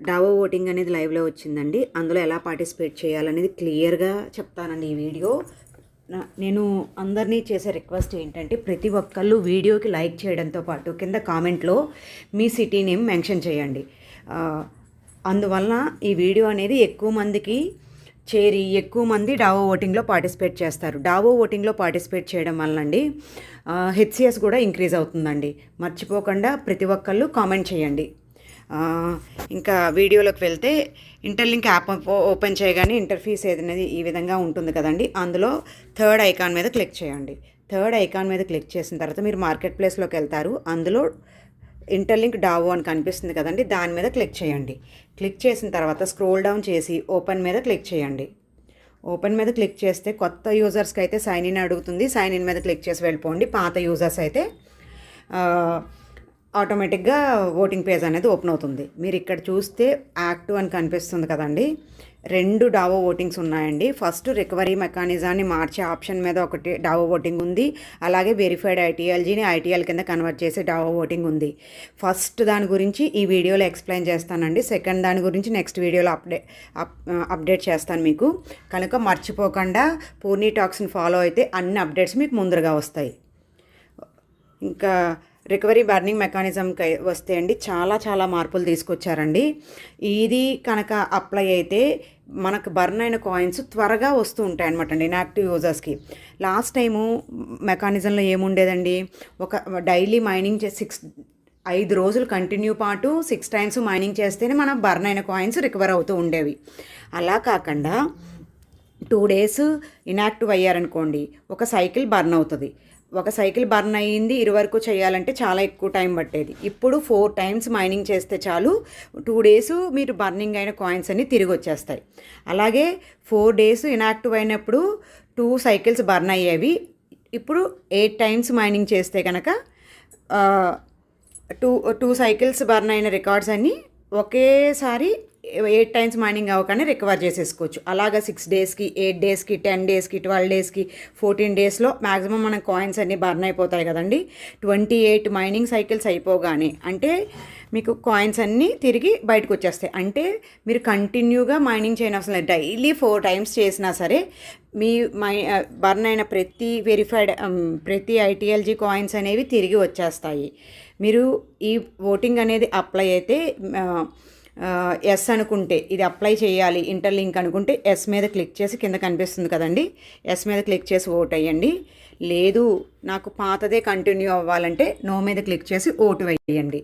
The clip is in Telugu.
డావో ఓటింగ్ అనేది లైవ్లో వచ్చిందండి. అందులో ఎలా పార్టిసిపేట్ చేయాలనేది క్లియర్గా చెప్తానండి ఈ వీడియో. నేను అందరినీ చేసే రిక్వెస్ట్ ఏంటంటే ప్రతి ఒక్కళ్ళు వీడియోకి లైక్ చేయడంతో పాటు కింద కామెంట్లో మీ సిటీ నేమ్ మెన్షన్ చేయండి. అందువలన ఈ వీడియో అనేది ఎక్కువ మందికి చేరి ఎక్కువ మంది డావో ఓటింగ్లో పార్టిసిపేట్ చేస్తారు. డావో ఓటింగ్లో పార్టిసిపేట్ చేయడం వలన అండి హెచ్సిఎస్ కూడా ఇంక్రీజ్ అవుతుందండి. మర్చిపోకుండా ప్రతి ఒక్కళ్ళు కామెంట్ చేయండి. ఇంకా వీడియోలోకి వెళ్తే ఇంటర్లింక్ యాప్ ఓపెన్ చేయగానే ఇంటర్ఫేస్ ఏదనేది ఈ విధంగా ఉంటుంది కదండి. అందులో థర్డ్ ఐకాన్ మీద క్లిక్ చేయండి. థర్డ్ ఐకాన్ మీద క్లిక్ చేసిన తర్వాత మీరు మార్కెట్ ప్లేస్లోకి వెళ్తారు. అందులో ఇంటర్లింక్ డావో అని కనిపిస్తుంది కదండి, దాని మీద క్లిక్ చేయండి. క్లిక్ చేసిన తర్వాత స్క్రోల్ డౌన్ చేసి ఓపెన్ మీద క్లిక్ చేయండి. ఓపెన్ మీద క్లిక్ చేస్తే కొత్త యూజర్స్కి అయితే సైన్ ఇన్ అడుగుతుంది. సైన్ ఇన్ మీద క్లిక్ చేసి వెళ్ళిపోండి. పాత యూజర్స్ అయితే ఆటోమేటిక్గా ఓటింగ్ పేజ్ అనేది ఓపెన్ అవుతుంది. మీరు ఇక్కడ చూస్తే యాక్టివ్ అని కనిపిస్తుంది కదండి. 2 డావో ఓటింగ్స్ ఉన్నాయండి. ఫస్ట్ రికవరీ మెకానిజాన్ని మార్చే ఆప్షన్ మీద ఒకటి డావో ఓటింగ్ ఉంది. అలాగే వెరిఫైడ్ ఐటీఎల్జీని ఐటీఎల్ కింద కన్వర్ట్ చేసే డావో ఓటింగ్ ఉంది. ఫస్ట్ దాని గురించి ఈ వీడియోలో ఎక్స్ప్లెయిన్ చేస్తానండి. సెకండ్ దాని గురించి నెక్స్ట్ వీడియోలో అప్డేట్ చేస్తాను మీకు. కనుక మర్చిపోకుండా పూర్ణి టాక్స్ని ఫాలో అయితే అన్ని అప్డేట్స్ మీకు ముందరగా వస్తాయి. ఇంకా రికవరీ బర్నింగ్ మెకానిజంకి వస్తే అండి చాలా మార్పులు తీసుకొచ్చారండి. ఇది కనుక అప్లై అయితే మనకు బర్న్ అయిన కాయిన్స్ త్వరగా వస్తూ ఉంటాయి అనమాట అండి ఇన్యాక్టివ్ యూజర్స్కి. లాస్ట్ టైము మెకానిజంలో ఏముండేదండి, ఒక డైలీ మైనింగ్ 5 రోజులు కంటిన్యూ పాటు 6 టైమ్స్ మైనింగ్ చేస్తేనే మన బర్న్ అయిన కాయిన్స్ రికవర్ అవుతూ ఉండేవి. అలా కాకుండా 2 డేస్ ఇన్యాక్టివ్ అయ్యారనుకోండి, ఒక సైకిల్ బర్న్ అవుతుంది. ఒక సైకిల్ బర్న్ అయ్యింది వరకు చేయాలంటే చాలా ఎక్కువ టైం పట్టేది. ఇప్పుడు 4 టైమ్స్ మైనింగ్ చేస్తే చాలు, 2 డేస్ మీరు బర్నింగ్ అయిన కాయిన్స్ అన్ని తిరిగి వచ్చేస్తాయి. అలాగే 4 డేస్ ఇన్యాక్టివ్ అయినప్పుడు 2 సైకిల్స్ బర్న్ అయ్యేవి. ఇప్పుడు 8 టైమ్స్ మైనింగ్ చేస్తే కనుక 2 సైకిల్స్ బర్న్ అయిన రికార్డ్స్ అన్నీ ఒకేసారి 8 టైమ్స్ మైనింగ్ అవ్వగానే రికవర్ చేసేసుకోవచ్చు. అలాగా 6 డేస్కి, 8 డేస్కి, 10 డేస్కి, 12 డేస్కి, 14 డేస్లో మ్యాక్సిమం మన కాయిన్స్ అన్నీ బర్న్ అయిపోతాయి కదండి. 28 మైనింగ్ సైకిల్స్ అయిపోగానే అంటే మీకు కాయిన్స్ అన్నీ తిరిగి బయటకు వచ్చేస్తాయి. అంటే మీరు కంటిన్యూగా మైనింగ్ చేయని అవసరం లేదు. డైలీ 4 టైమ్స్ చేసినా సరే మీ బర్న్ అయిన ప్రతి ఐటీఎల్జీ కాయిన్స్ అనేవి తిరిగి వచ్చేస్తాయి. మీరు ఈ ఓటింగ్ అనేది అప్లై అయితే ఎస్ అనుకుంటే, ఇది అప్లై చేయాలి ఇంటర్లింక్ అనుకుంటే ఎస్ మీద క్లిక్ చేసి కింద కనిపిస్తుంది కదండి, ఎస్ మీద క్లిక్ చేసి ఓట్ వేయండి. లేదు నాకు పాతదే కంటిన్యూ అవ్వాలంటే నో మీద క్లిక్ చేసి ఓటు వేయండి.